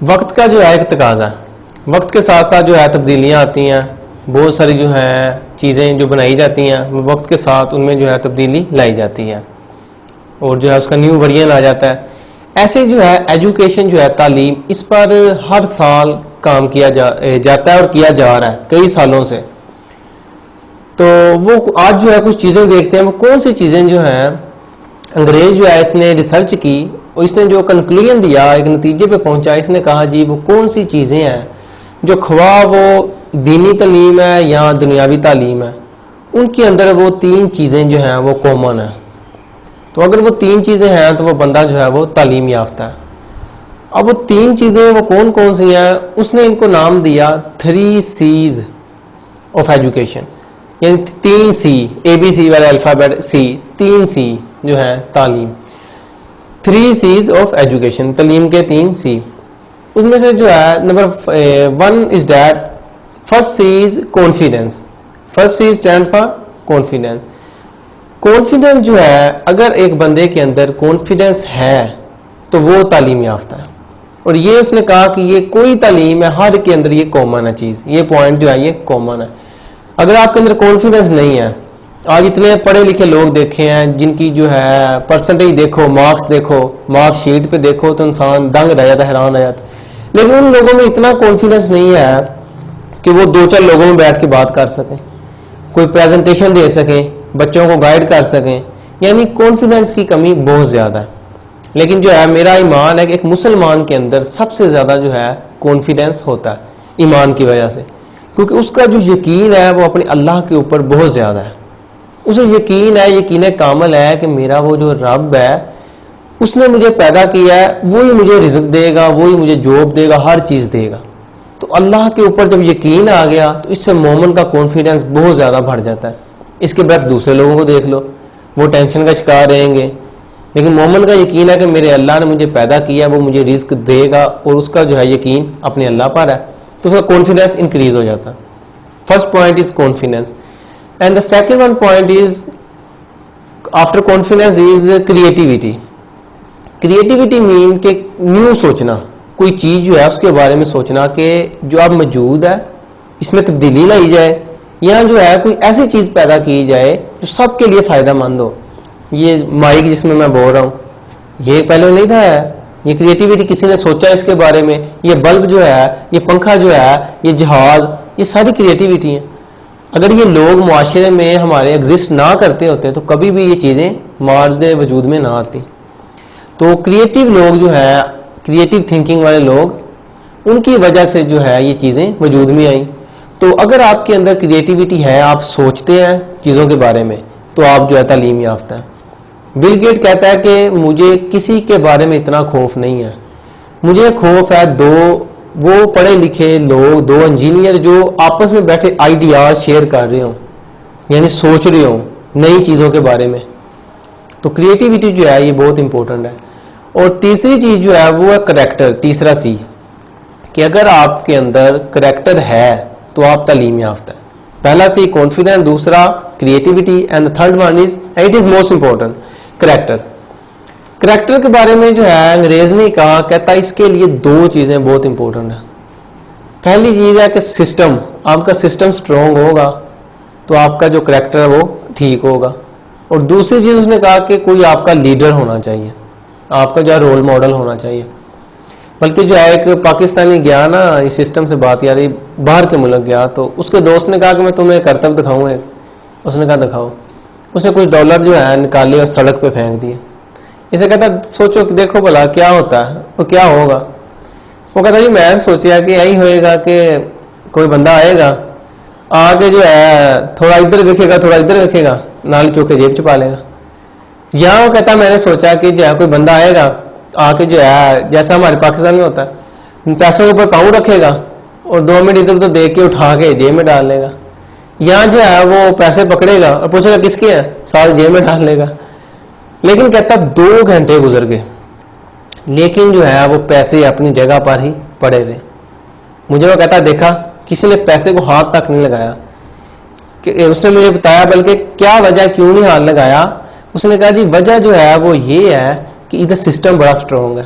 وقت کا جو ہے ایک تقاضا ہے, وقت کے ساتھ ساتھ جو ہے تبدیلیاں آتی ہیں, بہت ساری جو ہیں چیزیں جو بنائی جاتی ہیں وقت کے ساتھ ان میں جو ہے تبدیلی لائی جاتی ہے اور جو ہے اس کا نیو ورژن آ جاتا ہے. ایسے جو ہے ایجوکیشن جو ہے تعلیم, اس پر ہر سال کام کیا جاتا ہے اور کیا جا رہا ہے کئی سالوں سے. تو وہ آج جو ہے کچھ چیزیں دیکھتے ہیں, وہ کون سی چیزیں جو ہیں انگریز جو ہے اس نے ریسرچ کی اور اس نے جو کنکلوژن دیا, ایک نتیجے پہ پہنچا. اس نے کہا جی وہ کون سی چیزیں ہیں جو خواہ وہ دینی تعلیم ہے یا دنیاوی تعلیم ہے, ان کے اندر وہ 3 چیزیں جو ہیں وہ کامن ہیں. تو اگر وہ 3 چیزیں ہیں تو وہ بندہ جو ہے وہ تعلیم یافتہ ہے. اب وہ 3 چیزیں وہ کون کون سی ہیں, اس نے ان کو نام دیا 3 C's آف ایجوکیشن, یعنی 3 C, ABC والا الفابیٹ C, 3 C جو ہے تعلیم, 3 C's آف ایجوکیشن, تعلیم کے 3 C. ان میں سے جو ہے number 1 is that, first C is confidence. First C stand for confidence. Confidence جو ہے, اگر ایک بندے کے اندر کانفیڈینس ہے تو وہ تعلیم یافتہ ہے. اور یہ اس نے کہا کہ یہ کوئی تعلیم ہے, ہر کے اندر یہ کامن ہے چیز, یہ پوائنٹ جو ہے یہ کامن ہے. اگر آپ کے اندر کانفیڈینس نہیں ہے, آج اتنے پڑھے لکھے لوگ دیکھے ہیں جن کی جو ہے پرسنٹیج دیکھو, مارکس دیکھو, مارکس شیٹ پہ دیکھو تو انسان دنگ رہ جاتا ہے, حیران رہ جاتا ہے. لیکن ان لوگوں میں اتنا کانفیڈینس نہیں ہے کہ وہ 2-4 لوگوں میں بیٹھ کے بات کر سکیں, کوئی پریزنٹیشن دے سکیں, بچوں کو گائیڈ کر سکیں. یعنی کانفیڈینس کی کمی بہت زیادہ ہے. لیکن جو ہے میرا ایمان ہے کہ ایک مسلمان کے اندر سب سے زیادہ جو ہے کانفیڈینس ہوتا ہے ایمان کی وجہ سے, کیونکہ اس کا جو یقین ہے وہ اپنے اللہ کے اوپر بہت زیادہ ہے. اسے یقین ہے, یقین کامل ہے کہ میرا وہ جو رب ہے اس نے مجھے پیدا کیا ہے, وہی مجھے رزق دے گا, وہی مجھے جاب دے گا, ہر چیز دے گا. تو اللہ کے اوپر جب یقین آ گیا تو اس سے مومن کا کانفیڈینس بہت زیادہ بڑھ جاتا ہے. اس کے برعکس دوسرے لوگوں کو دیکھ لو, وہ ٹینشن کا شکار رہیں گے. لیکن مومن کا یقین ہے کہ میرے اللہ نے مجھے پیدا کیا, وہ مجھے رزق دے گا, اور اس کا جو ہے یقین اپنے اللہ پر ہے, تو اس کا کانفیڈینس انکریز ہو جاتا ہے. First point is confidence. And the second one point is after confidence is creativity. Creativity مین کہ نیو سوچنا, کوئی چیز جو ہے اس کے بارے میں سوچنا کہ جو اب موجود ہے اس میں تبدیلی لائی جائے, یا جو ہے کوئی ایسی چیز پیدا کی جائے جو سب کے لیے فائدہ مند ہو. یہ مائک جس میں بول رہا ہوں, یہ پہلے نہیں تھا, یہ کریٹیوٹی کسی نے سوچا اس کے بارے میں. یہ بلب جو ہے, یہ پنکھا جو ہے, یہ جہاز, یہ ساری کریٹیوٹی ہیں. اگر یہ لوگ معاشرے میں ہمارے ایگزسٹ نہ کرتے ہوتے تو کبھی بھی یہ چیزیں مارز وجود میں نہ آتی. تو کریٹیو لوگ جو ہے, کریٹیو تھنکنگ والے لوگ, ان کی وجہ سے جو ہے یہ چیزیں وجود میں آئیں. تو اگر آپ کے اندر کریٹیوٹی ہے, آپ سوچتے ہیں چیزوں کے بارے میں, تو آپ جو ہے تعلیم یافتہ ہیں. بل گیٹ کہتا ہے کہ مجھے کسی کے بارے میں اتنا خوف نہیں ہے, مجھے خوف ہے 2 وہ پڑھے لکھے لوگ, 2 انجینئر جو آپس میں بیٹھے آئیڈیاز شیئر کر رہے ہوں, یعنی سوچ رہے ہوں نئی چیزوں کے بارے میں. تو کریٹیوٹی جو ہے یہ بہت امپورٹنٹ ہے. اور تیسری چیز جو ہے وہ ہے کریکٹر, تیسرا C, کہ اگر آپ کے اندر کریکٹر ہے تو آپ تعلیم یافتہ ہیں. پہلا C کانفیڈنس, دوسرا creativity, and third one is, and it is most important, character. Character کے بارے میں جو ہے انگریز نے کہا, کہتا اس کے لیے 2 چیزیں بہت امپورٹنٹ ہیں. پہلی چیز ہے کہ سسٹم, آپ کا سسٹم سٹرونگ ہوگا تو آپ کا جو کریکٹر ہے وہ ٹھیک ہوگا. اور دوسری چیز اس نے کہا کہ کوئی آپ کا لیڈر ہونا چاہیے, آپ کا جو ہے رول ماڈل ہونا چاہیے. بلکہ جو ہے ایک پاکستانی گیا نا, اس سسٹم سے بات یاد, باہر کے ملک گیا, تو اس کے دوست نے کہا کہ میں تمہیں کرتب دکھاؤں ایک. اس نے کہا دکھاؤ. اس نے کچھ ڈالر جو ہے نکالے اور سڑک پہ پھینک دیے. اسے کہتا سوچو دیکھو بھلا کیا ہوتا ہے اور کیا ہوگا. وہ کہتا جی میں سوچا کہ یہی ہوئے گا کہ کوئی بندہ آئے گا, آ کے جو ہے تھوڑا ادھر رکھے گا, تھوڑا ادھر رکھے گا, نال چوکے جیب چھپا لے گا. یا وہ کہتا میں نے سوچا کہ جو ہے کوئی بندہ آئے گا, آ کے جو ہے جیسا ہمارے پاکستان میں ہوتا ہے, پیسوں کے اوپر پاؤں رکھے گا اور 2 منٹ ادھر ادھر دیکھ کے اٹھا کے جیب میں ڈال لے گا. یا جو ہے وہ پیسے پکڑے گا اور پوچھے گا کس کے ہیں, سارے جیب میں ڈال لے گا. لیکن کہتا 2 گھنٹے گزر گئے, لیکن جو ہے وہ پیسے اپنی جگہ پر ہی پڑے رہے. مجھے وہ کہتا دیکھا کسی نے پیسے کو ہاتھ تک نہیں لگایا. کہ اس نے مجھے بتایا بلکہ کیا وجہ کیوں نہیں ہاتھ لگایا. اس نے کہا جی وجہ جو ہے وہ یہ ہے کہ ادھر سسٹم بڑا سٹرونگ ہے.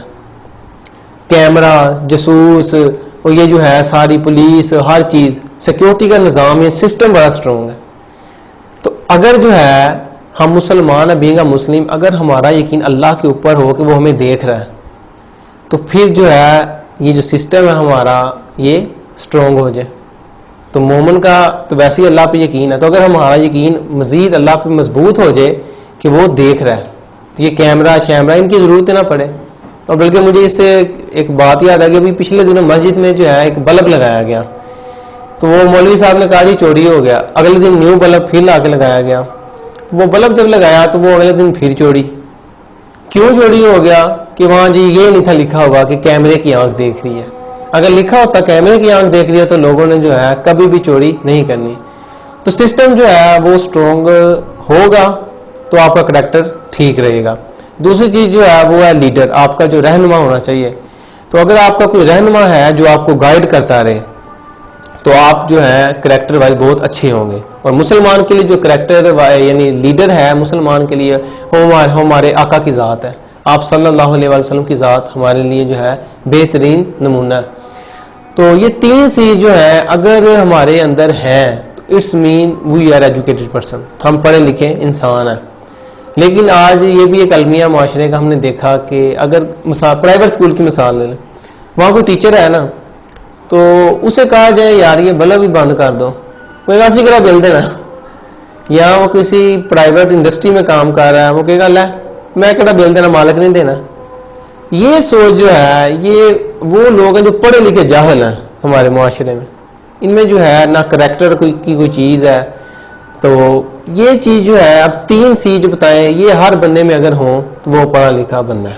کیمرہ، جاسوس، اور یہ جو ہے ساری پولیس، ہر چیز سیکیورٹی کا نظام، یہ سسٹم بڑا اسٹرانگ ہے. تو اگر جو ہے ہم مسلمان ہیں، بینگ اے مسلم، اگر ہمارا یقین اللہ کے اوپر ہو کہ وہ ہمیں دیکھ رہا ہے، تو پھر جو ہے یہ جو سسٹم ہے ہمارا یہ اسٹرانگ ہو جائے. تو مومن کا تو ویسے ہی اللہ پہ یقین ہے، تو اگر ہمارا یقین مزید اللہ پہ مضبوط ہو جائے کہ وہ دیکھ رہا ہے، تو یہ کیمرہ شیمرہ ان کی ضرورت نہ پڑے. اور بلکہ مجھے اس سے ایک بات یاد آ گئی، ابھی پچھلے دنوں مسجد میں جو ہے ایک بلب لگایا گیا، تو وہ مولوی صاحب نے کہا جی چوری ہو گیا. اگلے دن نیو بلب پھر لا کے لگایا گیا. وہ بلب جب لگایا تو وہ اگلے دن پھر چوری. کیوں چوری ہو گیا؟ کہ وہاں جی یہ نہیں تھا لکھا ہوا کہ کیمرے کی آنکھ دیکھ رہی ہے. اگر لکھا ہوتا کیمرے کی آنکھ دیکھ رہی ہے تو لوگوں نے جو ہے کبھی بھی چوری نہیں کرنی. تو سسٹم جو ہے وہ اسٹرانگ ہوگا تو آپ کا کریکٹر ٹھیک رہے گا. دوسری چیز جو ہے وہ ہے لیڈر، آپ کا جو رہنما ہونا چاہیے. تو اگر آپ کا کوئی رہنما ہے جو آپ کو گائیڈ کرتا رہے تو آپ جو ہے کریکٹر وائز بہت اچھے ہوں گے. اور مسلمان کے لیے جو کریکٹر یعنی لیڈر ہے مسلمان کے لیے، وہ ہمارے آقا کی ذات ہے. آپ صلی اللہ علیہ وسلم کی ذات ہمارے لیے جو ہے بہترین نمونہ ہے. تو یہ تین سی جو ہے اگر ہمارے اندر ہیں تو it's mean we are educated person, ہم پڑھے لکھے انسان ہیں. لیکن آج یہ بھی ایک المیہ معاشرے کا ہم نے دیکھا کہ اگر پرائیویٹ اسکول کی مثال لے لیں، وہاں کوئی ٹیچر ہے نا تو اسے کہا جائے یار یہ بلب بھی بند کر دو، کوئی ایسی کرا بل دینا. یا وہ کسی پرائیویٹ انڈسٹری میں کام کر رہا ہے، وہ کہے گا لے میں کہڑا بل دینا، مالک نہیں دینا. یہ سوچ جو ہے یہ وہ لوگ ہیں جو پڑھے لکھے جاہل ہیں ہمارے معاشرے میں. ان میں جو ہے نہ کریکٹر کی کوئی چیز ہے. تو یہ چیز جو ہے اب 3 C جو بتائیں یہ ہر بندے میں اگر ہوں تو وہ پڑھا لکھا بندہ ہے.